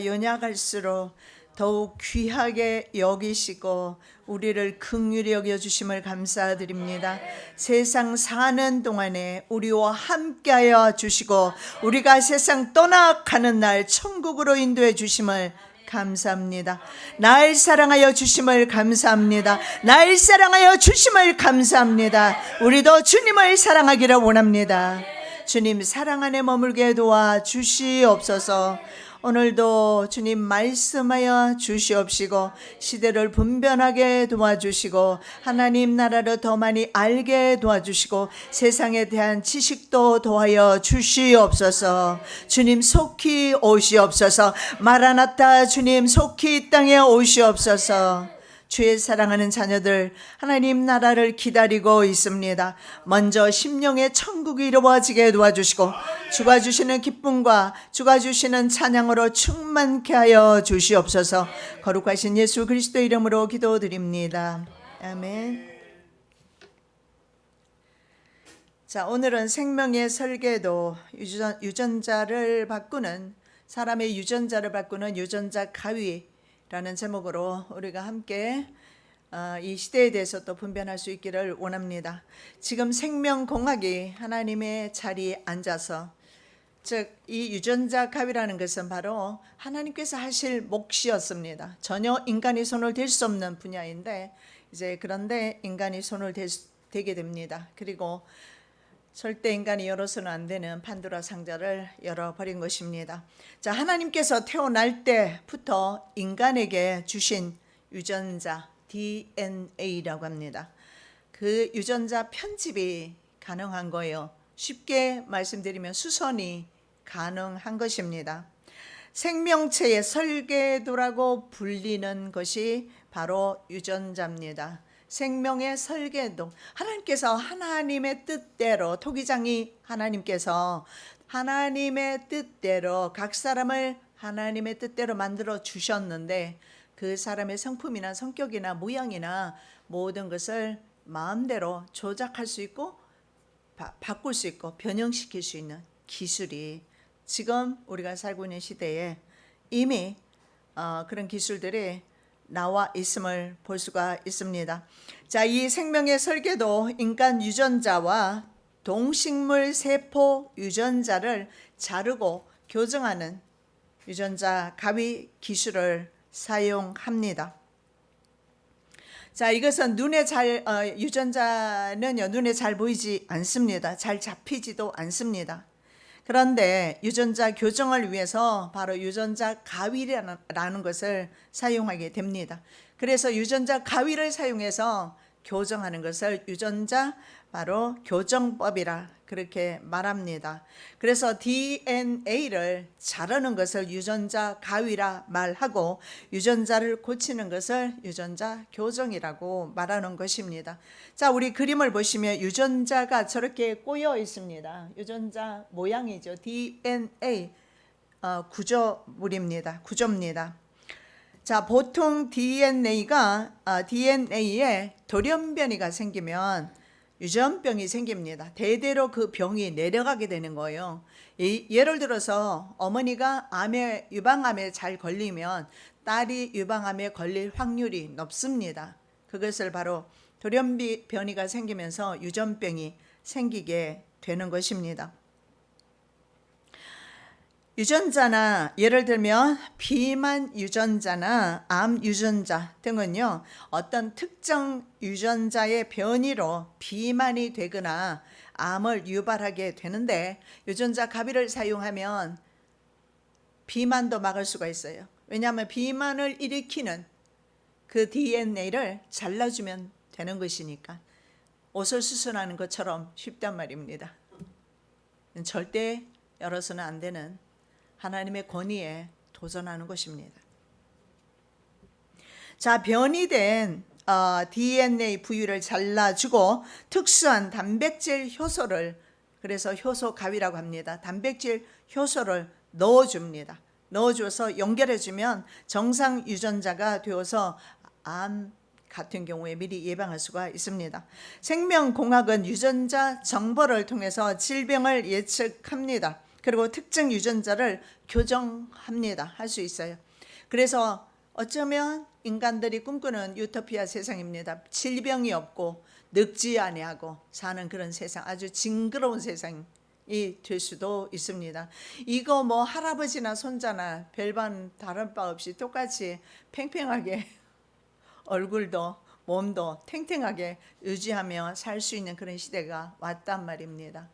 연약할수록 더욱 귀하게 여기시고 우리를 긍휼히 여겨주심을 감사드립니다. 세상 사는 동안에 우리와 함께하여 주시고 우리가 세상 떠나가는 날 천국으로 인도해 주심을 감사합니다. 날 사랑하여 주심을 감사합니다. 날 사랑하여 주심을 감사합니다. 우리도 주님을 사랑하기를 원합니다. 주님 사랑 안에 머물게 도와주시옵소서. 오늘도 주님 말씀하여 주시옵시고 시대를 분별하게 도와주시고 하나님 나라를 더 많이 알게 도와주시고 세상에 대한 지식도 더하여 주시옵소서. 주님 속히 오시옵소서. 마라나타 주님 속히 이 땅에 오시옵소서. 주의 사랑하는 자녀들 하나님 나라를 기다리고 있습니다. 먼저 심령의 천국이 이루어지게 도와주시고 주가 주시는 기쁨과 주가 주시는 찬양으로 충만케 하여 주시옵소서. 거룩하신 예수 그리스도 이름으로 기도드립니다. 아멘. 자, 오늘은 생명의 설계도 유전자를 바꾸는 사람의 유전자를 바꾸는 유전자 가위 라는 제목으로 우리가 함께 이 시대에 대해서 또 분별할 수 있기를 원합니다. 지금 생명공학이 하나님의 자리에 앉아서 즉 이 유전자 가위라는 것은 바로 하나님께서 하실 몫이었습니다. 전혀 인간이 손을 댈 수 없는 분야인데 이제 그런데 인간이 손을 대게 됩니다. 그리고 절대 인간이 열어서는 안 되는 판도라 상자를 열어버린 것입니다. 자, 하나님께서 태어날 때부터 인간에게 주신 유전자 DNA라고 합니다. 그 유전자 편집이 가능한 거예요. 쉽게 말씀드리면 수선이 가능한 것입니다. 생명체의 설계도라고 불리는 것이 바로 유전자입니다. 생명의 설계도, 하나님께서 하나님의 뜻대로 토기장이 하나님께서 하나님의 뜻대로 각 사람을 하나님의 뜻대로 만들어 주셨는데 그 사람의 성품이나 성격이나 모양이나 모든 것을 마음대로 조작할 수 있고 바꿀 수 있고 변형시킬 수 있는 기술이 지금 우리가 살고 있는 시대에 이미 그런 기술들이 나와 있음을 볼 수가 있습니다. 자, 이 생명의 설계도 인간 유전자와 동식물 세포 유전자를 자르고 교정하는 유전자 가위 기술을 사용합니다. 자, 이것은 유전자는요 눈에 잘 보이지 않습니다. 잘 잡히지도 않습니다. 그런데 유전자 교정을 위해서 바로 유전자 가위라는 것을 사용하게 됩니다. 그래서 유전자 가위를 사용해서 교정하는 것을 유전자 바로 교정법이라 그렇게 말합니다. 그래서 DNA를 자르는 것을 유전자 가위라 말하고 유전자를 고치는 것을 유전자 교정이라고 말하는 것입니다. 자, 우리 그림을 보시면 유전자가 저렇게 꼬여 있습니다. 유전자 모양이죠. DNA 구조입니다. 자, 보통 DNA에 돌연변이가 생기면 유전병이 생깁니다. 대대로 그 병이 내려가게 되는 거예요. 예를 들어서 어머니가 유방암에 잘 걸리면 딸이 유방암에 걸릴 확률이 높습니다. 그것을 바로 돌연변이가 생기면서 유전병이 생기게 되는 것입니다. 유전자나 예를 들면 비만 유전자나 암 유전자 등은요 어떤 특정 유전자의 변이로 비만이 되거나 암을 유발하게 되는데 유전자 가위를 사용하면 비만도 막을 수가 있어요. 왜냐하면 비만을 일으키는 그 DNA를 잘라주면 되는 것이니까 옷을 수선하는 것처럼 쉽단 말입니다. 절대 열어서는 안 되는 하나님의 권위에 도전하는 것입니다. 자, 변이된 DNA 부위를 잘라주고 특수한 단백질 효소를 그래서 효소 가위라고 합니다. 단백질 효소를 넣어줍니다. 넣어줘서 연결해주면 정상 유전자가 되어서 암 같은 경우에 미리 예방할 수가 있습니다. 생명공학은 유전자 정보를 통해서 질병을 예측합니다. 그리고 특정 유전자를 교정합니다. 할 수 있어요. 그래서 어쩌면 인간들이 꿈꾸는 유토피아 세상입니다. 질병이 없고 늙지 아니하고 사는 그런 세상, 아주 징그러운 세상이 될 수도 있습니다. 이거 뭐 할아버지나 손자나 별반 다른 바 없이 똑같이 팽팽하게 얼굴도 몸도 탱탱하게 유지하며 살 수 있는 그런 시대가 왔단 말입니다.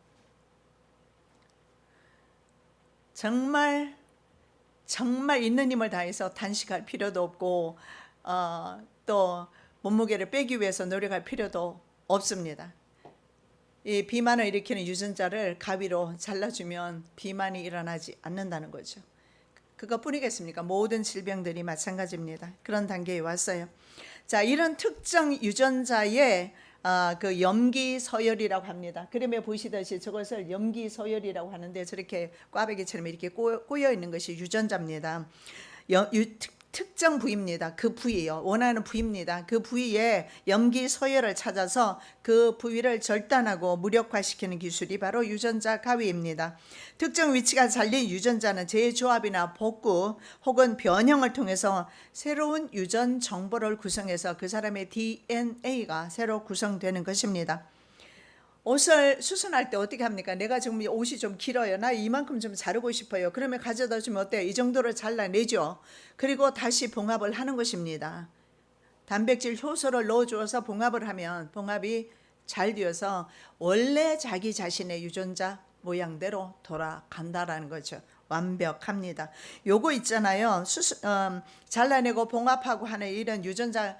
정말 있는 힘을 다해서 단식할 필요도 없고 또 몸무게를 빼기 위해서 노력할 필요도 없습니다. 이 비만을 일으키는 유전자를 가위로 잘라주면 비만이 일어나지 않는다는 거죠. 그것뿐이겠습니까? 모든 질병들이 마찬가지입니다. 그런 단계에 왔어요. 자, 이런 특정 유전자의 그 염기 서열이라고 합니다. 그림에 보시듯이 저것을 염기 서열이라고 하는데 저렇게 꽈배기처럼 이렇게 꼬여 있는 것이 유전자입니다. 특정 부위입니다. 그 부위요. 원하는 부위입니다. 그 부위에 염기 서열을 찾아서 그 부위를 절단하고 무력화시키는 기술이 바로 유전자 가위입니다. 특정 위치가 잘린 유전자는 재조합이나 복구 혹은 변형을 통해서 새로운 유전 정보를 구성해서 그 사람의 DNA가 새로 구성되는 것입니다. 옷을 수선할 때 어떻게 합니까? 내가 지금 옷이 좀 길어요. 나 이만큼 좀 자르고 싶어요. 그러면 가져다 주면 어때요? 이 정도를 잘라내죠. 그리고 다시 봉합을 하는 것입니다. 단백질 효소를 넣어주어서 봉합을 하면 봉합이 잘 되어서 원래 자기 자신의 유전자 모양대로 돌아간다라는 거죠. 완벽합니다. 요거 있잖아요. 잘라내고 봉합하고 하는 이런 유전자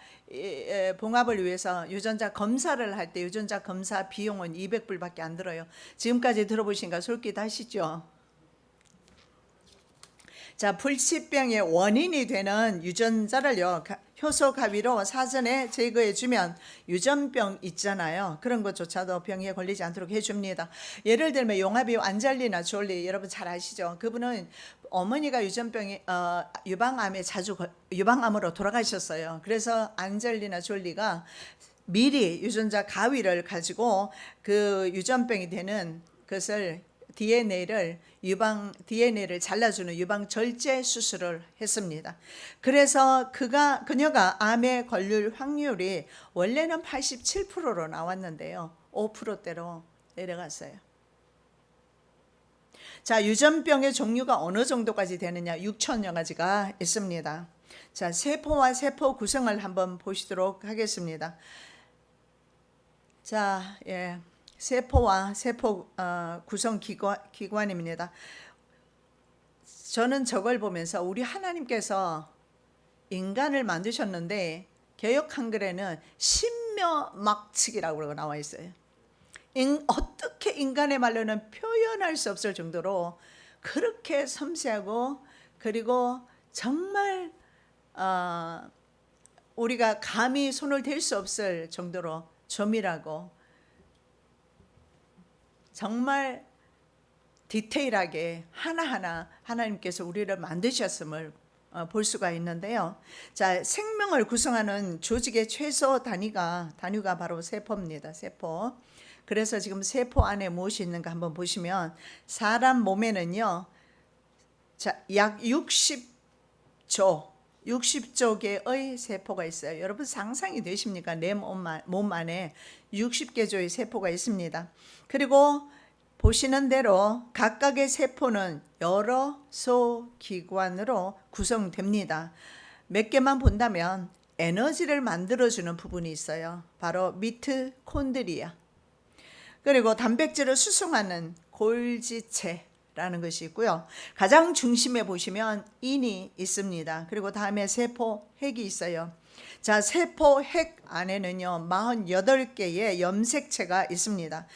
봉합을 위해서 유전자 검사를 할 때 유전자 검사 비용은 200불밖에 안 들어요. 지금까지 들어보시니까 솔깃하시죠? 자, 불치병의 원인이 되는 유전자를요, 효소 가위로 사전에 제거해 주면 유전병 있잖아요. 그런 것조차도 병에 걸리지 않도록 해줍니다. 예를 들면 용합이 안젤리나 졸리, 여러분 잘 아시죠? 그분은 어머니가 유방암에 유방암으로 돌아가셨어요. 그래서 안젤리나 졸리가 미리 유전자 가위를 가지고 그 유전병이 되는 것을 DNA를 잘라주는 유방 절제 수술을 했습니다. 그래서 그녀가 암에 걸릴 확률이 원래는 87%로 나왔는데요. 5%대로 내려갔어요. 자, 유전병의 종류가 어느 정도까지 되느냐? 6천여 가지가 있습니다. 자, 세포와 세포 구성을 한번 보시도록 하겠습니다. 자, 세포와 세포 구성 기관입니다. 저는 저걸 보면서 우리 하나님께서 인간을 만드셨는데 개역 한글에는 신묘막측이라고 나와 있어요. 어떻게 인간의 말로는 표현할 수 없을 정도로 그렇게 섬세하고 그리고 정말 우리가 감히 손을 댈 수 없을 정도로 조밀하고 정말 디테일하게 하나하나 하나님께서 우리를 만드셨음을 볼 수가 있는데요. 자, 생명을 구성하는 조직의 최소 단위가 바로 세포입니다. 세포. 그래서 지금 세포 안에 무엇이 있는가 한번 보시면 사람 몸에는요, 자, 약 60조 개의 세포가 있어요. 여러분 상상이 되십니까? 내 몸 안에 60개 조의 세포가 있습니다. 그리고 보시는 대로 각각의 세포는 여러 소기관으로 구성됩니다. 몇 개만 본다면 에너지를 만들어주는 부분이 있어요. 바로 미토콘드리아. 그리고 단백질을 수송하는 골지체라는 것이 있고요. 가장 중심에 보시면 인이 있습니다. 그리고 다음에 세포 핵이 있어요. 자, 세포 핵 안에는요 48개의 염색체가 있습니다.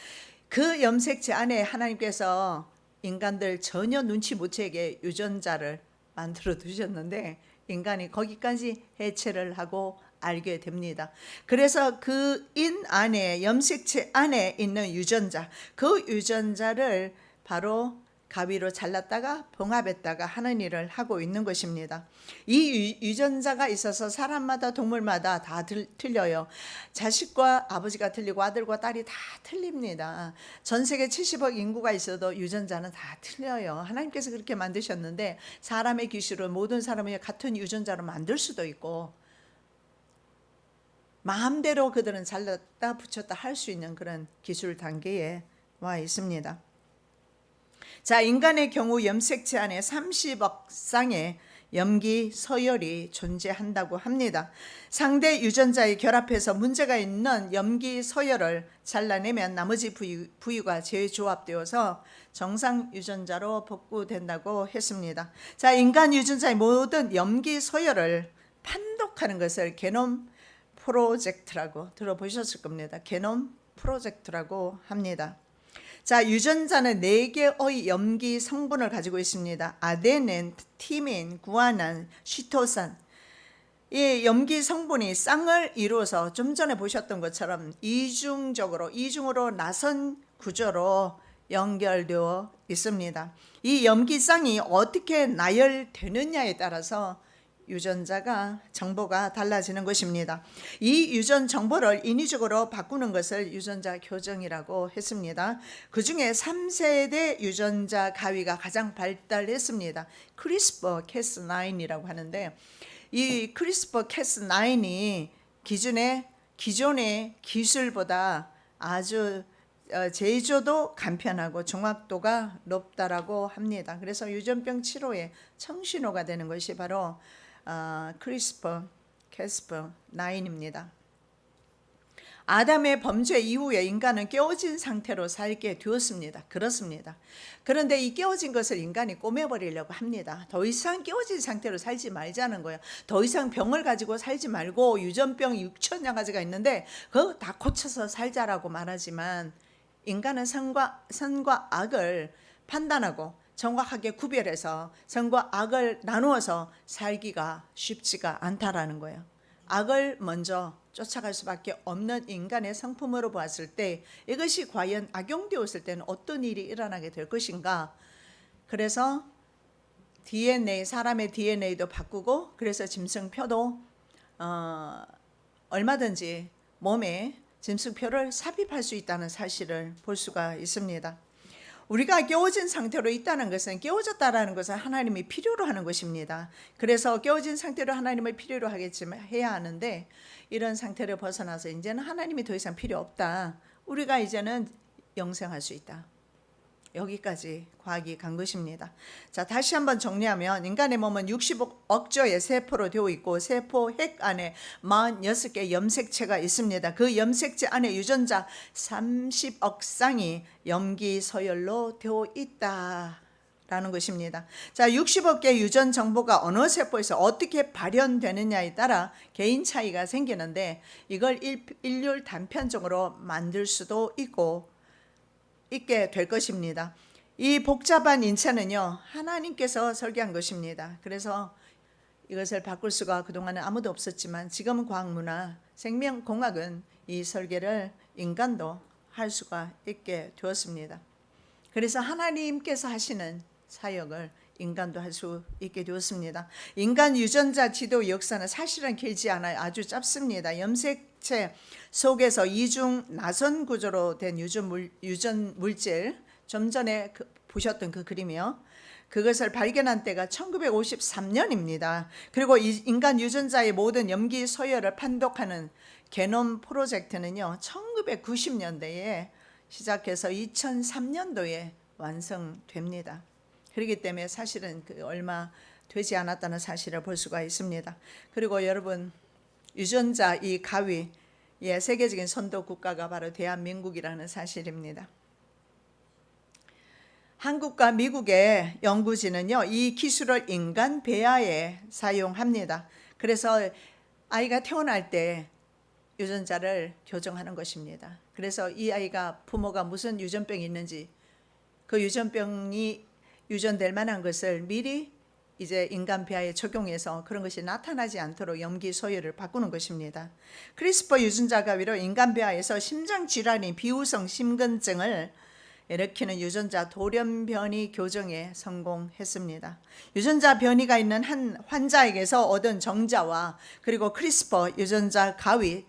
그 염색체 안에 하나님께서 인간들 전혀 눈치 못 채게 유전자를 만들어 두셨는데 인간이 거기까지 해체를 하고 알게 됩니다. 그래서 그 인 안에 염색체 안에 있는 유전자, 그 유전자를 바로 가위로 잘랐다가 봉합했다가 하는 일을 하고 있는 것입니다. 이 유전자가 있어서 사람마다 동물마다 다 틀려요. 자식과 아버지가 틀리고 아들과 딸이 다 틀립니다. 전 세계 70억 인구가 있어도 유전자는 다 틀려요. 하나님께서 그렇게 만드셨는데 사람의 기술은 모든 사람이 같은 유전자로 만들 수도 있고 마음대로 그들은 잘랐다 붙였다 할 수 있는 그런 기술 단계에 와 있습니다. 자, 인간의 경우 염색체 안에 30억 쌍의 염기 서열이 존재한다고 합니다. 상대 유전자의 결합해서 문제가 있는 염기 서열을 잘라내면 나머지 부위가 재조합되어서 정상 유전자로 복구된다고 했습니다. 자, 인간 유전자의 모든 염기 서열을 판독하는 것을 게놈 프로젝트라고 들어보셨을 겁니다. 게놈 프로젝트라고 합니다. 자, 유전자는 4개의 염기 성분을 가지고 있습니다. 아데닌, 티민, 구아닌, 시토산. 이 염기 성분이 쌍을 이루어서 좀 전에 보셨던 것처럼 이중으로 나선 구조로 연결되어 있습니다. 이 염기쌍이 어떻게 나열되느냐에 따라서 유전자가 정보가 달라지는 것입니다. 이 유전 정보를 인위적으로 바꾸는 것을 유전자 교정이라고 했습니다. 그 중에 3세대 유전자 가위가 가장 발달했습니다. 크리스퍼 캐스9이라고 하는데 이 크리스퍼 캐스9이 기존의 기술보다 아주 제조도 간편하고 정확도가 높다라고 합니다. 그래서 유전병 치료의 청신호가 되는 것이 바로 크리스퍼 캐스퍼9입니다. 아담의 범죄 이후에 인간은 깨어진 상태로 살게 되었습니다. 그렇습니다. 그런데 이 깨어진 것을 인간이 꼬매버리려고 합니다. 더 이상 깨어진 상태로 살지 말자는 거예요. 더 이상 병을 가지고 살지 말고 유전병 6천여 가지가 있는데 그거 다 고쳐서 살자라고 말하지만 인간은 선과 악을 판단하고 정확하게 구별해서 선과 악을 나누어서 살기가 쉽지가 않다라는 거예요. 악을 먼저 쫓아갈 수밖에 없는 인간의 성품으로 보았을 때 이것이 과연 악용되었을 때는 어떤 일이 일어나게 될 것인가. 그래서 사람의 DNA도 바꾸고 그래서 짐승표도 얼마든지 몸에 짐승표를 삽입할 수 있다는 사실을 볼 수가 있습니다. 우리가 깨어진 상태로 있다는 것은 깨어졌다라는 것은 하나님이 필요로 하는 것입니다. 그래서 깨어진 상태로 하나님을 필요로 해야 하는데 이런 상태를 벗어나서 이제는 하나님이 더 이상 필요 없다. 우리가 이제는 영생할 수 있다. 여기까지 과학이 간 것입니다. 자, 다시 한번 정리하면 인간의 몸은 60억 조의 세포로 되어 있고 세포 핵 안에 46개 염색체가 있습니다. 그 염색체 안에 유전자 30억 쌍이 염기 서열로 되어 있다라는 것입니다. 자, 60억 개의 유전 정보가 어느 세포에서 어떻게 발현되느냐에 따라 개인 차이가 생기는데 이걸 일률 단편적으로 만들 수도 있게 될 것입니다. 이 복잡한 인체는요 하나님께서 설계한 것입니다. 그래서 이것을 바꿀 수가 그동안은 아무도 없었지만 지금은 과학문화, 생명공학은 이 설계를 인간도 할 수가 있게 되었습니다. 그래서 하나님께서 하시는 사역을 인간도 할 수 있게 되었습니다. 인간 유전자 지도 역사는 사실은 길지 않아요. 아주 짧습니다. 염색체 속에서 이중 나선 구조로 된 유전 물질, 좀 전에 보셨던 그 그림이요. 그것을 발견한 때가 1953년입니다. 그리고 인간 유전자의 모든 염기 서열을 판독하는 게놈 프로젝트는요 1990년대에 시작해서 2003년도에 완성됩니다. 그렇기 때문에 사실은 얼마 되지 않았다는 사실을 볼 수가 있습니다. 그리고 여러분 유전자 이 가위의 세계적인 선도 국가가 바로 대한민국이라는 사실입니다. 한국과 미국의 연구진은요 이 기술을 인간 배아에 사용합니다. 그래서 아이가 태어날 때 유전자를 교정하는 것입니다. 그래서 이 아이가 부모가 무슨 유전병이 있는지 그 유전병이 유전될 만한 것을 미리 이제 인간 배아에 적용해서 그런 것이 나타나지 않도록 염기 서열을 바꾸는 것입니다. 크리스퍼 유전자 가위로 인간 배아에서 심장 질환인 비후성 심근증을 일으키는 유전자 돌연변이 교정에 성공했습니다. 유전자 변이가 있는 한 환자에게서 얻은 정자와 그리고 크리스퍼 유전자 가위,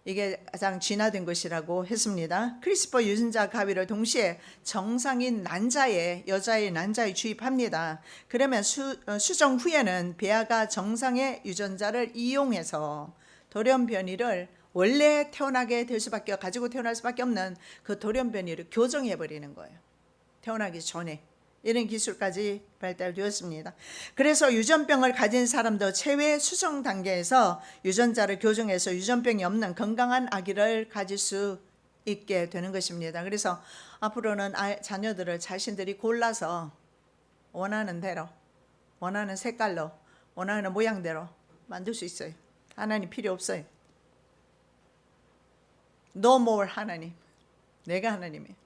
이게 가장 진화된 것이라고 했습니다. 크리스퍼 유전자 가위를 동시에 정상인 여자의 난자에 주입합니다. 그러면 수정 후에는 배아가 정상의 유전자를 이용해서 돌연변이를 원래 가지고 태어날 수밖에 없는 그 돌연변이를 교정해 버리는 거예요. 태어나기 전에. 이런 기술까지 발달되었습니다. 그래서 유전병을 가진 사람도 체외 수정 단계에서 유전자를 교정해서 유전병이 없는 건강한 아기를 가질 수 있게 되는 것입니다. 그래서 앞으로는 자녀들을 자신들이 골라서 원하는 대로, 원하는 색깔로, 원하는 모양대로 만들 수 있어요. 하나님 필요 없어요. No more 하나님. 내가 하나님이에요.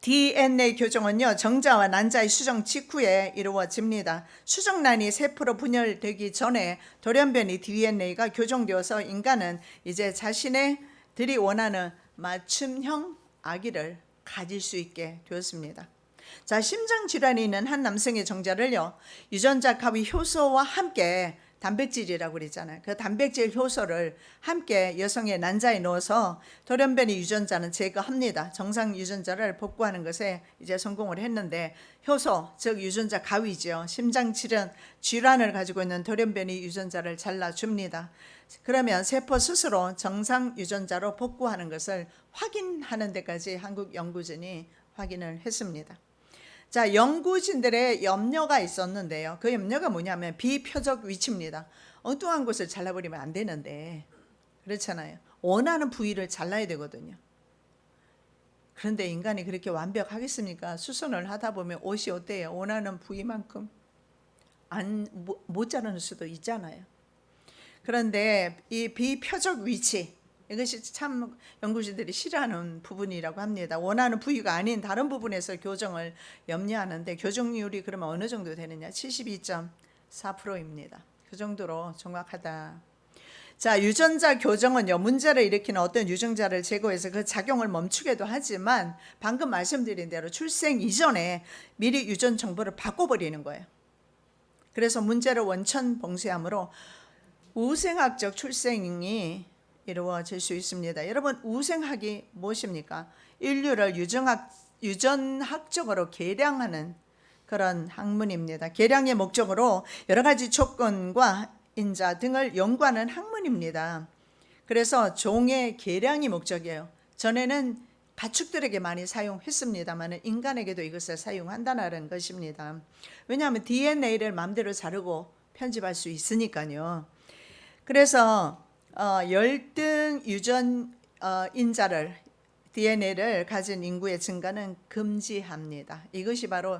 DNA 교정은요, 정자와 난자의 수정 직후에 이루어집니다. 수정란이 세포로 분열되기 전에 돌연변이 DNA가 교정되어서 인간은 이제 자신들이 원하는 맞춤형 아기를 가질 수 있게 되었습니다. 자, 심장 질환이 있는 한 남성의 정자를요, 유전자 가위 효소와 함께 단백질이라고 그랬잖아요. 그 단백질 효소를 함께 여성의 난자에 넣어서 돌연변이 유전자는 제거합니다. 정상 유전자를 복구하는 것에 이제 성공을 했는데, 효소, 즉 유전자 가위죠. 심장 질환을 가지고 있는 돌연변이 유전자를 잘라줍니다. 그러면 세포 스스로 정상 유전자로 복구하는 것을 확인하는 데까지 한국 연구진이 확인을 했습니다. 자, 연구진들의 염려가 있었는데요. 그 염려가 뭐냐면 비표적 위치입니다. 엉뚱한 곳을 잘라버리면 안 되는데, 그렇잖아요. 원하는 부위를 잘라야 되거든요. 그런데 인간이 그렇게 완벽하겠습니까? 수선을 하다 보면 옷이 어때요? 원하는 부위만큼 못 자르는 수도 있잖아요. 그런데 이 비표적 위치, 이것이 참 연구진들이 싫어하는 부분이라고 합니다. 원하는 부위가 아닌 다른 부분에서 교정을 염려하는데, 교정률이 그러면 어느 정도 되느냐? 72.4%입니다. 그 정도로 정확하다. 자, 유전자 교정은요, 문제를 일으키는 어떤 유전자를 제거해서 그 작용을 멈추게도 하지만, 방금 말씀드린 대로 출생 이전에 미리 유전 정보를 바꿔버리는 거예요. 그래서 문제를 원천 봉쇄함으로 우생학적 출생이 이루어질 수 있습니다. 여러분, 우생학이 무엇입니까? 인류를 유전학적으로 계량하는 그런 학문입니다. 계량의 목적으로 여러 가지 조건과 인자 등을 연구하는 학문입니다. 그래서 종의 계량이 목적이에요. 전에는 가축들에게 많이 사용했습니다만 인간에게도 이것을 사용한다는 것입니다. 왜냐하면 DNA를 마음대로 자르고 편집할 수 있으니까요. 그래서 열등 유전 인자를 DNA를 가진 인구의 증가는 금지합니다. 이것이 바로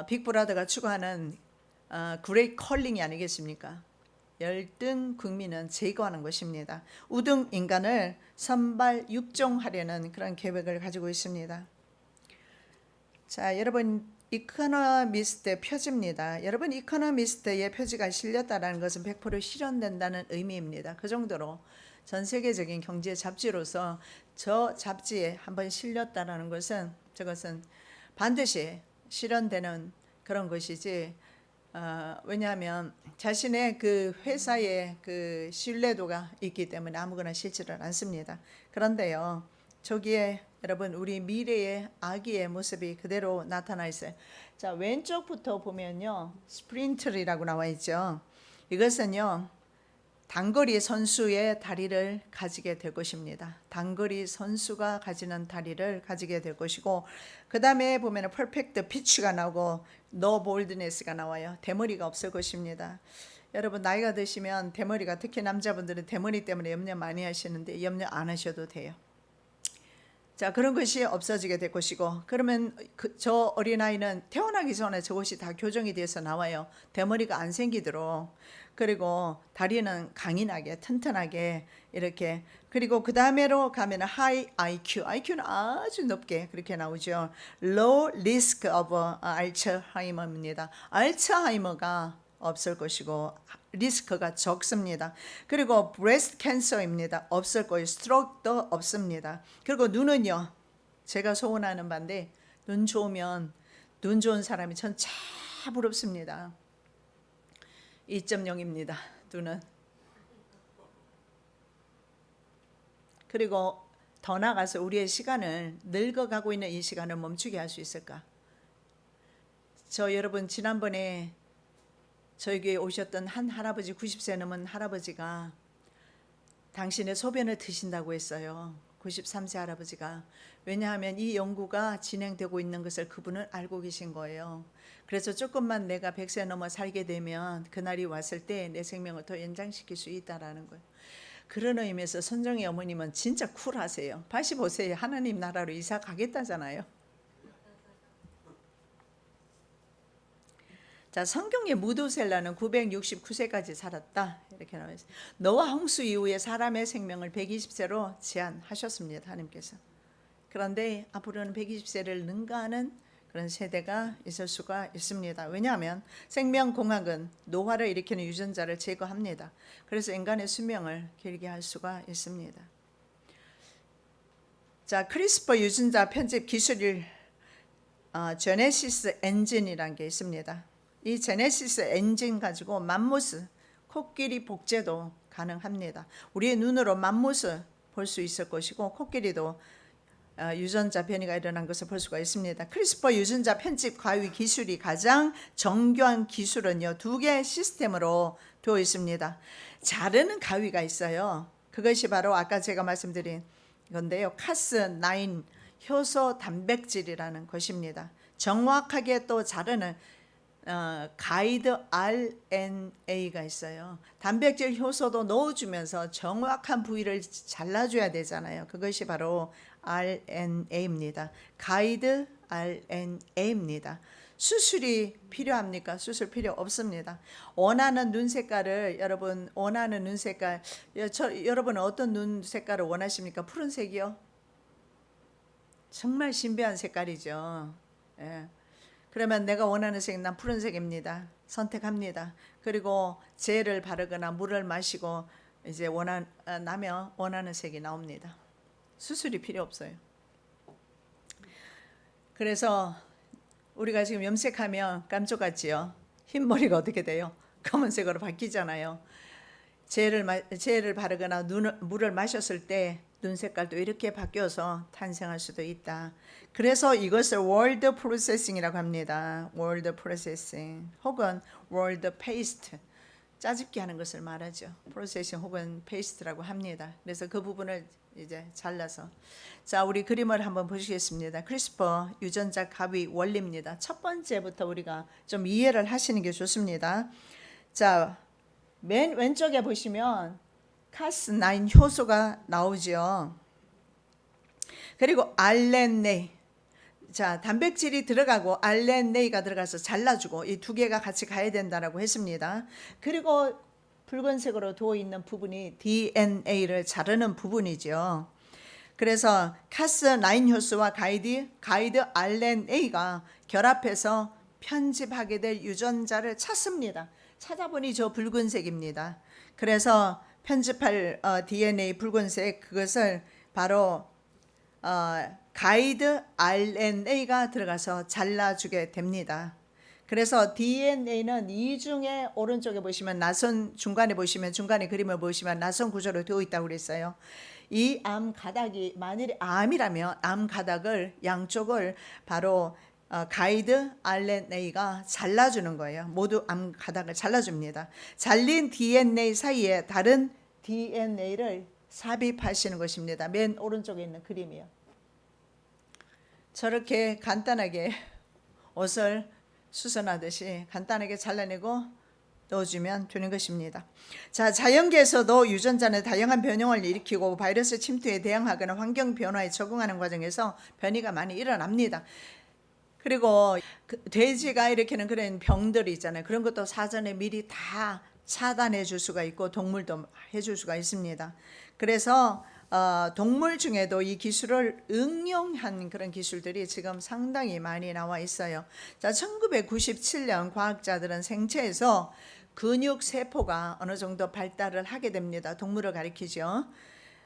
빅브라더가 추구하는 그레이트 컬링이 아니겠습니까? 열등 국민은 제거하는 것입니다. 우등 인간을 선발 육종하려는 그런 계획을 가지고 있습니다. 자, 여러분, 이코노미스트 표지입니다. 여러분, 이코노미스트의 표지가 실렸다는 것은 100% 실현된다는 의미입니다. 그 정도로 전 세계적인 경제 잡지로서 저 잡지에 한번 실렸다는 것은, 저것은 반드시 실현되는 그런 것이지, 왜냐하면 자신의 그 회사의 그 신뢰도가 있기 때문에 아무거나 실지를 않습니다. 그런데요, 저기에 여러분, 우리 미래의 아기의 모습이 그대로 나타나 있어요. 자, 왼쪽부터 보면요, 스프린트라고 나와 있죠. 이것은요, 단거리 선수의 다리를 가지게 될 것입니다. 단거리 선수가 가지는 다리를 가지게 될 것이고, 그 다음에 보면 퍼펙트 피치가 나오고 노 볼드네스가 나와요. 대머리가 없을 것입니다. 여러분, 나이가 드시면 대머리가, 특히 남자분들은 대머리 때문에 염려 많이 하시는데 염려 안 하셔도 돼요. 자, 그런 것이 없어지게 될 것이고, 그러면 저 어린아이는 태어나기 전에 저것이 다 교정이 돼서 나와요. 대머리가 안 생기도록. 그리고 다리는 강인하게 튼튼하게 이렇게. 그리고 그 다음에로 가면 하이 IQ는 아주 높게 그렇게 나오죠. Low risk of 알츠하이머입니다. 알츠하이머가 없을 것이고 리스크가 적습니다. 그리고 브레스트 캔서입니다. 없을 거예요. 스트로크도 없습니다. 그리고 눈은요, 제가 소원하는 바인데 눈 좋으면 눈 좋은 사람이 전 참 부럽습니다. 2.0입니다. 눈은. 그리고 더 나아가서 우리의 시간을 늙어가고 있는 이 시간을 멈추게 할 수 있을까? 저 여러분 지난번에 저에게 오셨던 한 할아버지 90세 넘은 할아버지가 당신의 소변을 드신다고 했어요. 93세 할아버지가. 왜냐하면 이 연구가 진행되고 있는 것을 그분은 알고 계신 거예요. 그래서 조금만 내가 100세 넘어 살게 되면 그날이 왔을 때 내 생명을 더 연장시킬 수 있다라는 거예요. 그런 의미에서 선정의 어머님은 진짜 쿨하세요. 85세에 하나님 나라로 이사 가겠다잖아요. 자, 성경의 무두셀라는 969세까지 살았다 이렇게 나와 있어요. 노아 홍수 이후에 사람의 생명을 120세로 제한하셨습니다. 하나님께서. 그런데 앞으로는 120세를 능가하는 그런 세대가 있을 수가 있습니다. 왜냐하면 생명공학은 노화를 일으키는 유전자를 제거합니다. 그래서 인간의 수명을 길게 할 수가 있습니다. 자, 크리스퍼 유전자 편집 기술을 제네시스 엔진이라는 게 있습니다. 이 제네시스 엔진 가지고 맘모스, 코끼리 복제도 가능합니다. 우리의 눈으로 맘모스 볼 수 있을 것이고 코끼리도 유전자 변이가 일어난 것을 볼 수가 있습니다. 크리스퍼 유전자 편집 가위 기술이 가장 정교한 기술은요, 2개의 시스템으로 되어 있습니다. 자르는 가위가 있어요. 그것이 바로 아까 제가 말씀드린 건데요, 카스9 효소 단백질이라는 것입니다. 정확하게 또 자르는 가이드 RNA가 있어요. 단백질 효소도 넣어주면서 정확한 부위를 잘라줘야 되잖아요. 그것이 바로 RNA입니다. 가이드 RNA입니다. 수술이 필요합니까? 수술 필요 없습니다. 원하는 눈 색깔을 여러분 원하는 눈 색깔 여러분은 어떤 눈 색깔을 원하십니까? 푸른색이요? 정말 신비한 색깔이죠. 예. 그러면 내가 원하는 색, 난 푸른색입니다. 선택합니다. 그리고 젤을 바르거나 물을 마시고 이제 나면 원하는 색이 나옵니다. 수술이 필요 없어요. 그래서 우리가 지금 염색하면 깜짝같지요. 흰머리가 어떻게 돼요? 검은색으로 바뀌잖아요. 젤을 바르거나 물을 마셨을 때 눈 색깔도 이렇게 바뀌어서 탄생할 수도 있다. 그래서 이것을 월드 프로세싱이라고 합니다. 월드 프로세싱 혹은 월드 페이스트, 짜집기 하는 것을 말하죠. 프로세싱 혹은 페이스트라고 합니다. 그래서 그 부분을 이제 잘라서, 자, 우리 그림을 한번 보시겠습니다. 크리스퍼 유전자 가위 원리입니다. 첫 번째부터 우리가 좀 이해를 하시는 게 좋습니다. 자, 맨 왼쪽에 보시면 카스9 효소가 나오죠. 그리고 RNA, 자, 단백질이 들어가고 RNA가 들어가서 잘라주고 이 2개가 같이 가야 된다라고 했습니다. 그리고 붉은색으로 되어 있는 부분이 DNA를 자르는 부분이죠. 그래서 카스9 효소와 가이드 RNA가 결합해서 편집하게 될 유전자를 찾습니다. 찾아보니 저 붉은색입니다. 그래서 편집할 DNA 붉은색, 그것을 바로 가이드 RNA가 들어가서 잘라주게 됩니다. 그래서 DNA는 이중에 오른쪽에 보시면 중간에 그림을 보시면 나선 구조로 되어 있다고 그랬어요. 이 암 가닥이 만일에 암이라면 암 가닥을 양쪽을 바로 가이드 RNA가 잘라주는 거예요. 모두 암 가닥을 잘라줍니다. 잘린 DNA 사이에 다른 DNA를 삽입하시는 것입니다. 맨 오른쪽에 있는 그림이요. 저렇게 간단하게 옷을 수선하듯이 간단하게 잘라내고 넣어주면 되는 것입니다. 자, 자연계에서도 유전자는 다양한 변형을 일으키고 바이러스 침투에 대응하거나 환경 변화에 적응하는 과정에서 변이가 많이 일어납니다. 그리고 돼지가 일으키는 그런 병들이 있잖아요. 그런 것도 사전에 미리 다 차단해 줄 수가 있고 동물도 해줄 수가 있습니다. 그래서 동물 중에도 이 기술을 응용한 그런 기술들이 지금 상당히 많이 나와 있어요. 자, 1997년 과학자들은 생체에서 근육 세포가 어느 정도 발달을 하게 됩니다. 동물을 가리키죠.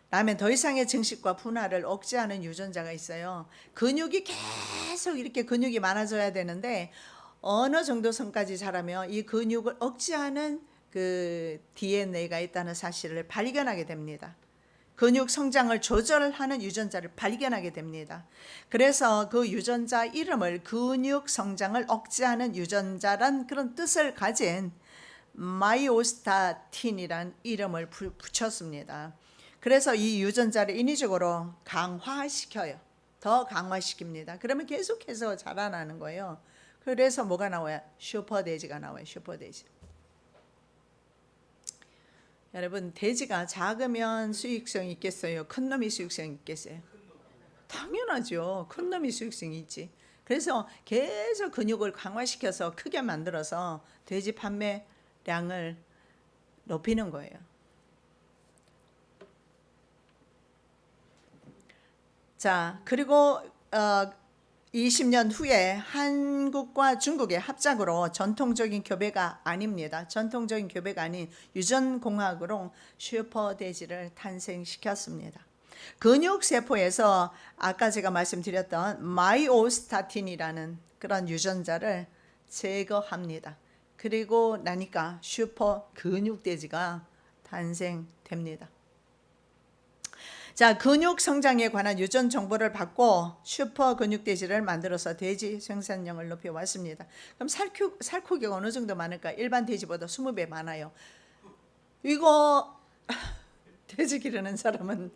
라면 더 이상의 증식과 분할을 억제하는 유전자가 있어요. 근육이 계속 이렇게 근육이 많아져야 되는데 어느 정도 선까지 자라면 이 근육을 억제하는 그 DNA가 있다는 사실을 발견하게 됩니다. 근육 성장을 조절하는 유전자를 발견하게 됩니다. 그래서 그 유전자 이름을 근육 성장을 억제하는 유전자란 그런 뜻을 가진 마이오스타틴이란 이름을 붙였습니다. 그래서 이 유전자를 인위적으로 강화시켜요. 더 강화시킵니다. 그러면 계속해서 자라나는 거예요. 그래서 뭐가 나와요? 슈퍼돼지가 나와요. 슈퍼돼지. 여러분, 돼지가 작으면 수익성이 있겠어요? 큰 놈이 수익성이 있겠어요? 당연하죠. 큰 놈이 수익성이 있지. 그래서 계속 근육을 강화시켜서 크게 만들어서 돼지 판매량을 높이는 거예요. 자, 그리고 20년 후에 한국과 중국의 합작으로 전통적인 교배가 아닙니다. 전통적인 교배가 아닌 유전공학으로 슈퍼돼지를 탄생시켰습니다. 근육세포에서 아까 제가 말씀드렸던 마이오스타틴이라는 그런 유전자를 제거합니다. 그리고 나니까 슈퍼 근육돼지가 탄생됩니다. 자, 근육 성장에 관한 유전 정보를 받고 슈퍼 근육돼지를 만들어서 돼지 생산량을 높여왔습니다. 그럼 살코기가 어느 정도 많을까? 일반 돼지보다 20배 많아요. 이거 돼지 기르는 사람은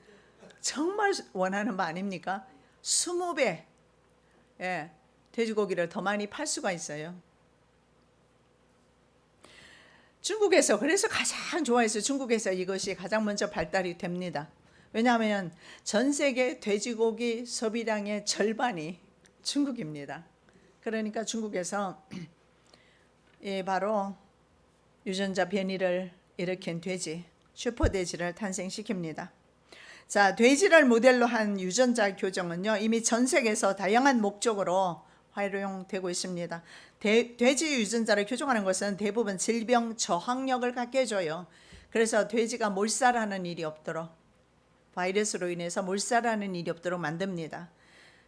정말 원하는 바 아닙니까? 20배 예, 돼지고기를 더 많이 팔 수가 있어요. 중국에서 그래서 가장 좋아해서 중국에서 이것이 가장 먼저 발달이 됩니다. 왜냐하면 전 세계 돼지고기 소비량의 절반이 중국입니다. 그러니까 중국에서 바로 유전자 변이를 일으킨 돼지, 슈퍼돼지를 탄생시킵니다. 자, 돼지를 모델로 한 유전자 교정은요, 이미 전 세계에서 다양한 목적으로 활용되고 있습니다. 돼지 유전자를 교정하는 것은 대부분 질병 저항력을 갖게 해줘요. 그래서 돼지가 몰살하는 일이 없도록, 바이러스로 인해서 몰살하는 일이 없도록 만듭니다.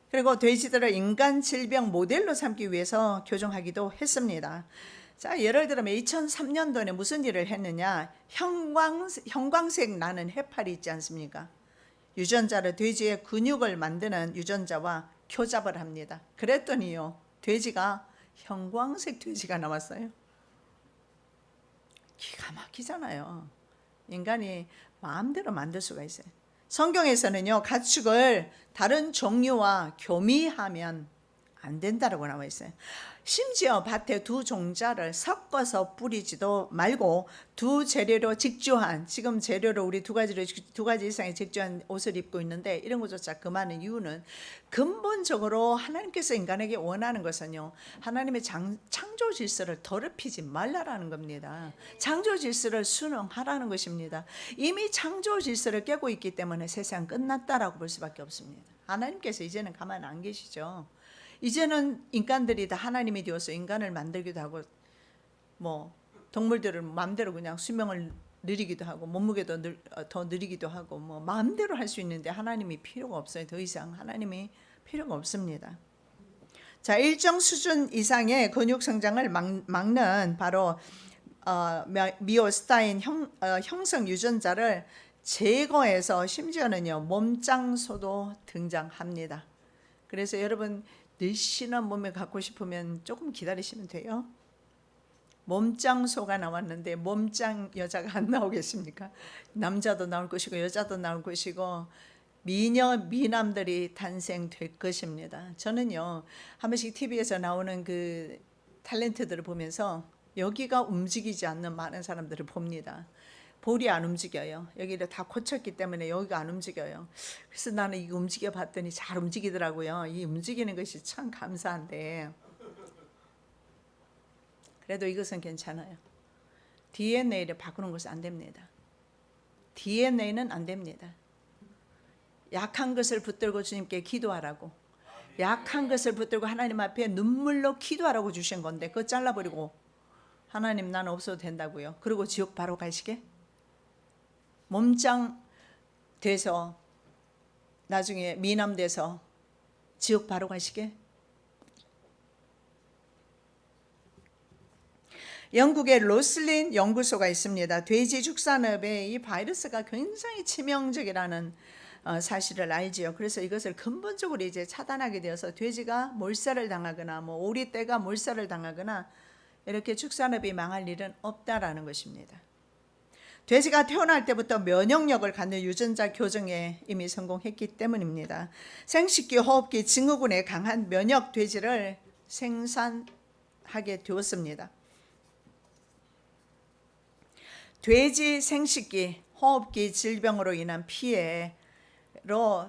그리고 돼지들을 인간 질병 모델로 삼기 위해서 교정하기도 했습니다. 자, 예를 들면 2003년도에 무슨 일을 했느냐? 형광색 나는 해파리 있지 않습니까? 유전자를 돼지의 근육을 만드는 유전자와 교잡을 합니다. 그랬더니요, 돼지가 형광색 돼지가 나왔어요. 기가 막히잖아요. 인간이 마음대로 만들 수가 있어요. 성경에서는요, 가축을 다른 종류와 교미하면 안 된다라고 나와 있어요. 심지어 밭에 두 종자를 섞어서 뿌리지도 말고 두 재료로 직조한, 지금 재료로 우리 두 가지 이상의 직조한 옷을 입고 있는데 이런 것조차 금하는 이유는 근본적으로 하나님께서 인간에게 원하는 것은요, 하나님의 창조 질서를 더럽히지 말라라는 겁니다. 창조 질서를 순응하라는 것입니다. 이미 창조 질서를 깨고 있기 때문에 세상 끝났다라고 볼 수밖에 없습니다. 하나님께서 이제는 가만 안 계시죠. 이제는 인간들이 다 하나님이 되어서 인간을 만들기도 하고, 뭐 동물들을 마음대로 그냥 수명을 늘리기도 하고, 몸무게도 더 늘리기도 하고, 뭐 마음대로 할 수 있는데 하나님이 필요가 없어요. 더 이상 하나님이 필요가 없습니다. 자, 일정 수준 이상의 근육 성장을 막는 바로 미오스타인 형성 유전자를 제거해서 심지어는요, 몸짱소도 등장합니다. 그래서 여러분, 늘씬한 몸을 갖고 싶으면 조금 기다리시면 돼요. 몸짱소가 나왔는데 몸짱 여자가 안 나오겠습니까? 남자도 나올 것이고 여자도 나올 것이고 미녀 미남들이 탄생될 것입니다. 저는요, 한 번씩 TV에서 나오는 그 탤런트들을 보면서 여기가 움직이지 않는 많은 사람들을 봅니다. 볼이 안 움직여요. 여기를 다 고쳤기 때문에 여기가 안 움직여요. 그래서 나는 이거 움직여 봤더니 잘 움직이더라고요. 이 움직이는 것이 참 감사한데, 그래도 이것은 괜찮아요. DNA를 바꾸는 것은 안 됩니다. DNA는 안 됩니다. 약한 것을 붙들고 주님께 기도하라고, 약한 것을 붙들고 하나님 앞에 눈물로 기도하라고 주신 건데 그거 잘라버리고 하나님 나는 없어도 된다고요. 그리고 지옥 바로 가시게? 몸짱 돼서 나중에 미남돼서 지옥 바로 가시게? 영국의 로슬린 연구소가 있습니다. 돼지 축산업에 이 바이러스가 굉장히 치명적이라는 사실을 알지요. 그래서 이것을 근본적으로 이제 차단하게 되어서 돼지가 몰살을 당하거나 뭐 오리떼가 몰살을 당하거나 이렇게 축산업이 망할 일은 없다라는 것입니다. 돼지가 태어날 때부터 면역력을 갖는 유전자 교정에 이미 성공했기 때문입니다. 생식기, 호흡기, 증후군에 강한 면역 돼지를 생산하게 되었습니다. 돼지 생식기, 호흡기 질병으로 인한 피해로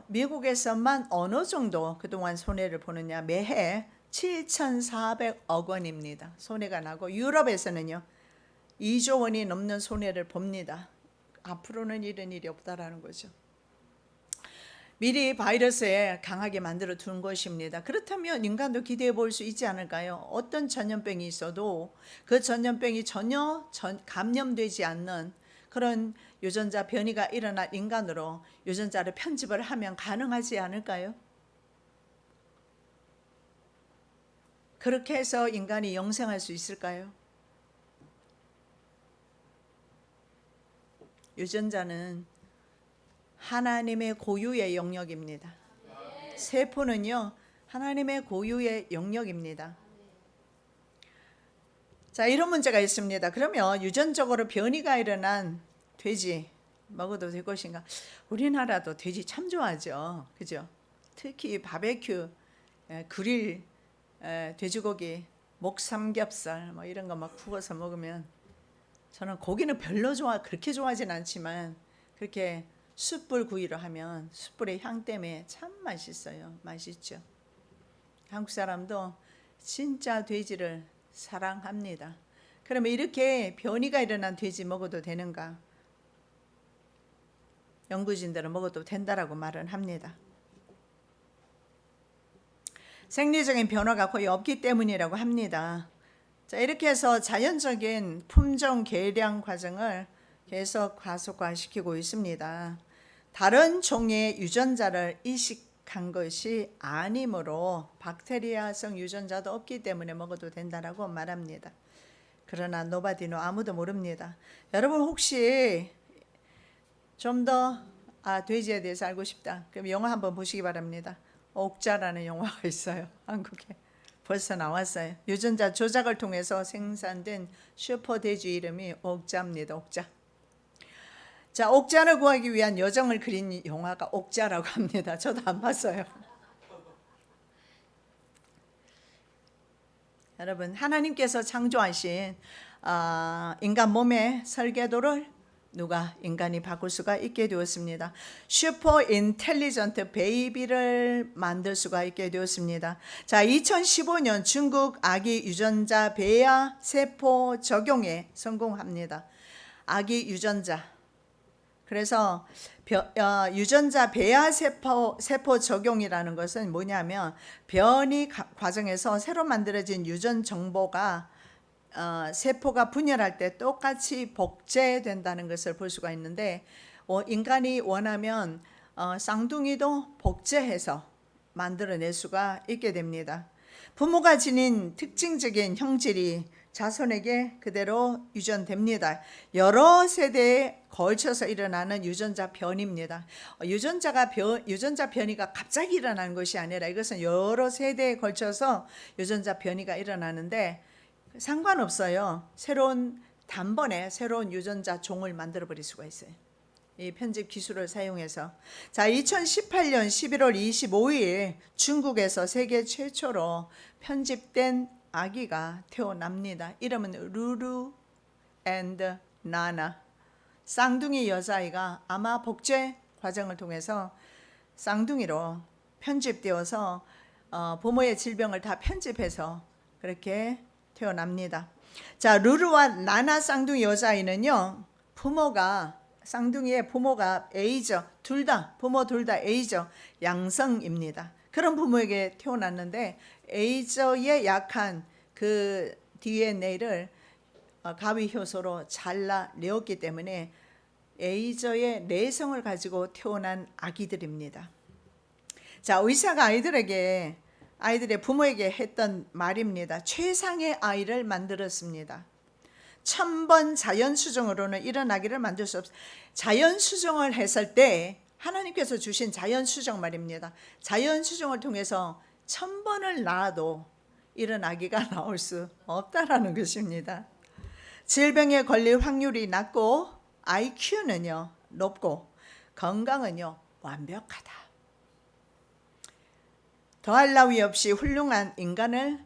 미국에서만 어느 정도 그동안 손해를 보느냐, 매해 7,400억 원입니다. 손해가 나고 유럽에서는요 2조 원이 넘는 손해를 봅니다. 앞으로는 이런 일이 없다라는 거죠. 미리 바이러스에 강하게 만들어 둔 것입니다. 그렇다면 인간도 기대해 볼 수 있지 않을까요? 어떤 전염병이 있어도 그 전염병이 전혀 감염되지 않는 그런 유전자 변이가 일어날 인간으로 유전자를 편집을 하면 가능하지 않을까요? 그렇게 해서 인간이 영생할 수 있을까요? 유전자는 하나님의 고유의 영역입니다. 세포는요 하나님의 고유의 영역입니다. 자, 이런 문제가 있습니다. 그러면 유전적으로 변이가 일어난 돼지 먹어도 될 것인가? 우리나라도 돼지 참 좋아하죠. 그죠? 특히 바베큐, 그릴, 돼지고기, 목삼겹살 뭐 이런 거 막 구워서 먹으면 저는 고기는 별로 그렇게 좋아하진 않지만 그렇게 숯불 구이를 하면 숯불의 향 때문에 참 맛있어요. 맛있죠. 한국 사람도 진짜 돼지를 사랑합니다. 그러면 이렇게 변이가 일어난 돼지 먹어도 되는가? 연구진들은 먹어도 된다라고 말은 합니다. 생리적인 변화가 거의 없기 때문이라고 합니다. 자, 이렇게 해서 자연적인 품종 개량 과정을 계속 가속화시키고 있습니다. 다른 종의 유전자를 이식한 것이 아니므로 박테리아성 유전자도 없기 때문에 먹어도 된다라고 말합니다. 그러나 노바디노 아무도 모릅니다. 여러분 혹시 좀 더 돼지에 대해서 알고 싶다. 그럼 영화 한번 보시기 바랍니다. 옥자라는 영화가 있어요. 한국에 벌써 나왔어요. 유전자 조작을 통해서 생산된 슈퍼 돼지 이름이 옥자입니다. 옥자. 자, 옥자를 구하기 위한 여정을 그린 영화가 옥자라고 합니다. 저도 안 봤어요. 여러분, 하나님께서 창조하신 인간 몸의 설계도를 누가 인간이 바꿀 수가 있게 되었습니다. 슈퍼 인텔리전트 베이비를 만들 수가 있게 되었습니다. 자, 2015년 중국 아기 유전자 배아 세포 적용에 성공합니다. 아기 유전자. 그래서 유전자 배아 세포 적용이라는 것은 뭐냐면 변이 과정에서 새로 만들어진 유전 정보가 세포가 분열할 때 똑같이 복제된다는 것을 볼 수가 있는데 인간이 원하면 쌍둥이도 복제해서 만들어낼 수가 있게 됩니다. 부모가 지닌 특징적인 형질이 자손에게 그대로 유전됩니다. 여러 세대에 걸쳐서 일어나는 유전자 변이입니다. 유전자 변이가 갑자기 일어나는 것이 아니라 이것은 여러 세대에 걸쳐서 유전자 변이가 일어나는데 상관없어요. 단번에 새로운 유전자 종을 만들어 버릴 수가 있어요. 이 편집 기술을 사용해서. 자, 2018년 11월 25일 중국에서 세계 최초로 편집된 아기가 태어납니다. 이름은 루루 앤드 나나. 쌍둥이 여자아이가 아마 복제 과정을 통해서 쌍둥이로 편집되어서 부모의 질병을 다 편집해서 그렇게 태어납니다. 자, 루루와 나나 쌍둥이 여자아이는요, 쌍둥이의 부모가 에이저, 부모 둘 다 에이저 양성입니다. 그런 부모에게 태어났는데 에이저에 약한 그 DNA를 가위 효소로 잘라내었기 때문에 에이저의 내성을 가지고 태어난 아기들입니다. 자, 의사가 아이들의 부모에게 했던 말입니다. 최상의 아이를 만들었습니다. 1000번 자연수정으로는 이런 아기를 만들 수 없어요. 자연수정을 했을 때 하나님께서 주신 자연수정 말입니다. 자연수정을 통해서 1000번을 낳아도 이런 아기가 나올 수 없다라는 것입니다. 질병에 걸릴 확률이 낮고 IQ는요 높고 건강은요 완벽하다. 더할 나위 없이 훌륭한 인간을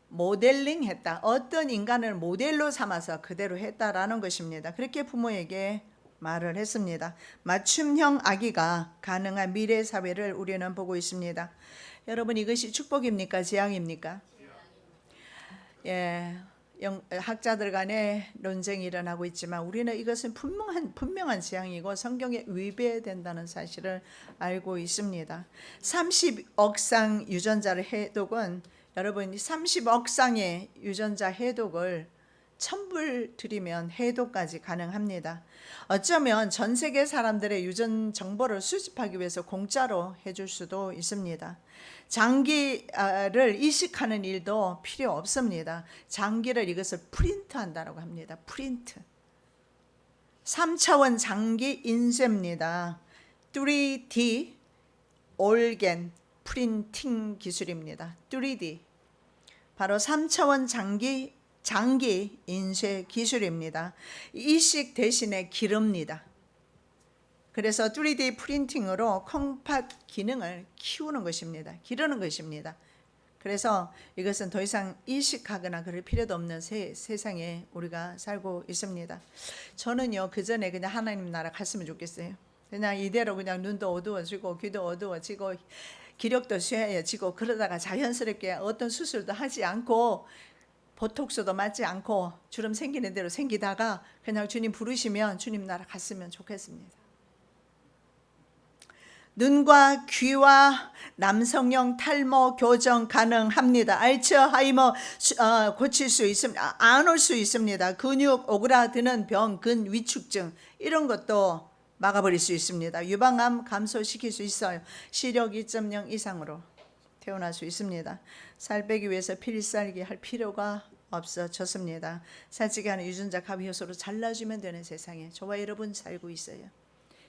모델링했다. 어떤 인간을 모델로 삼아서 그대로 했다라는 것입니다. 그렇게 부모에게 말을 했습니다. 맞춤형 아기가 가능한 미래 사회를 우리는 보고 있습니다. 여러분, 이것이 축복입니까? 재앙입니까? 학자들 간에 논쟁이 일어나고 있지만 우리는 이것은 분명한 재앙이고 성경에 위배된다는 사실을 알고 있습니다. 30억 쌍 유전자를 해독은 여러분 30억 쌍의 유전자 해독을 $1,000불 드리면 해독까지 가능합니다. 어쩌면 전 세계 사람들의 유전 정보를 수집하기 위해서 공짜로 해줄 수도 있습니다. 장기를 이식하는 일도 필요 없습니다. 장기를 이것을 프린트한다고 합니다. 프린트. 3차원 장기 인쇄입니다. 3D organ 프린팅 기술입니다. 3D 바로 3차원 장기 인쇄 기술입니다. 이식 대신에 기릅니다. 그래서 3D 프린팅으로 콩팥 기능을 키우는 것입니다. 기르는 것입니다. 그래서 이것은 더 이상 이식하거나 그럴 필요도 없는 세상에 우리가 살고 있습니다. 저는요 그 전에 그냥 하나님 나라 갔으면 좋겠어요. 그냥 이대로 그냥 눈도 어두워지고 귀도 어두워지고 기력도 쇠해지고 그러다가 자연스럽게 어떤 수술도 하지 않고 보톡스도 맞지 않고 주름 생기는 대로 생기다가 그냥 주님 부르시면 주님 나라 갔으면 좋겠습니다. 눈과 귀와 남성형 탈모 교정 가능합니다. 알츠하이머 고칠 수 있습니다. 안 올 수 있습니다. 근육 오그라드는 병, 근 위축증 이런 것도 막아버릴 수 있습니다. 유방암 감소시킬 수 있어요. 시력 2.0 이상으로 태어날 수 있습니다. 살 빼기 위해서 필살기 할 필요가 없어졌습니다. 살찌게 하는 유전자 갑 효소로 잘라주면 되는 세상에 저와 여러분 살고 있어요.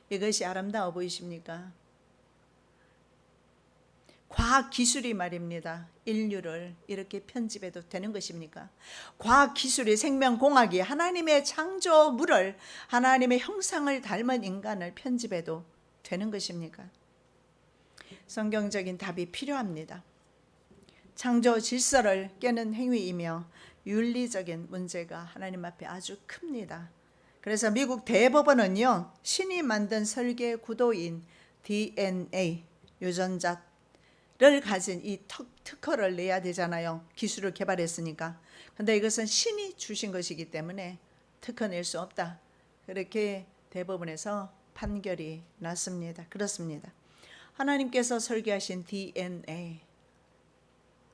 이것이 아름다워 보이십니까? 과학기술이 말입니다. 인류를 이렇게 편집해도 되는 것입니까? 과학기술이 생명공학이 하나님의 창조물을 하나님의 형상을 닮은 인간을 편집해도 되는 것입니까? 성경적인 답이 필요합니다. 창조 질서를 깨는 행위이며 윤리적인 문제가 하나님 앞에 아주 큽니다. 그래서 미국 대법원은요 신이 만든 설계 구도인 DNA 유전자를 가진 이 특허를 내야 되잖아요. 기술을 개발했으니까. 근데 이것은 신이 주신 것이기 때문에 특허 낼 수 없다. 그렇게 대법원에서 판결이 났습니다. 그렇습니다. 하나님께서 설계하신 DNA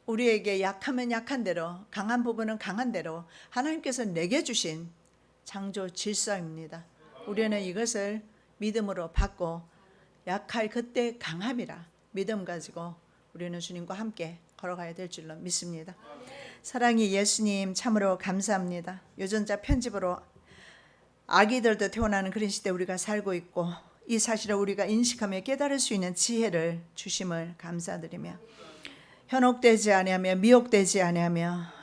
우리에게 약하면 약한 대로 강한 부분은 강한 대로 하나님께서 내게 주신 창조 질서입니다. 우리는 이것을 믿음으로 받고 약할 그때 강함이라 믿음 가지고 우리는 주님과 함께 걸어가야 될 줄로 믿습니다. 사랑이 예수님 참으로 감사합니다. 유전자 편집으로 아기들도 태어나는 그런 시대 우리가 살고 있고 이 사실을 우리가 인식하며 깨달을 수 있는 지혜를 주심을 감사드리며 현혹되지 아니하며 미혹되지 아니하며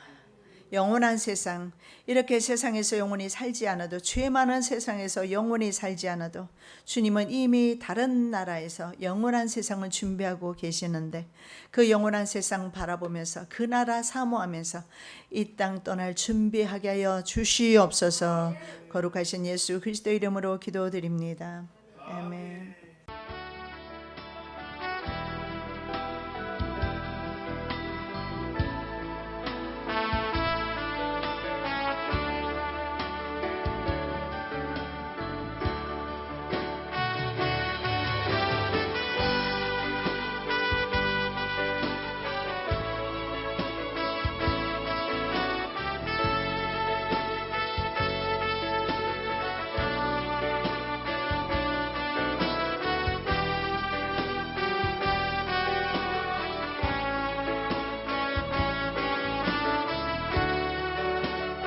영원한 세상 이렇게 세상에서 영원히 살지 않아도 죄 많은 세상에서 영원히 살지 않아도 주님은 이미 다른 나라에서 영원한 세상을 준비하고 계시는데 그 영원한 세상 바라보면서 그 나라 사모하면서 이 땅 떠날 준비하게 하여 주시옵소서. 거룩하신 예수 그리스도 이름으로 기도드립니다. 아멘.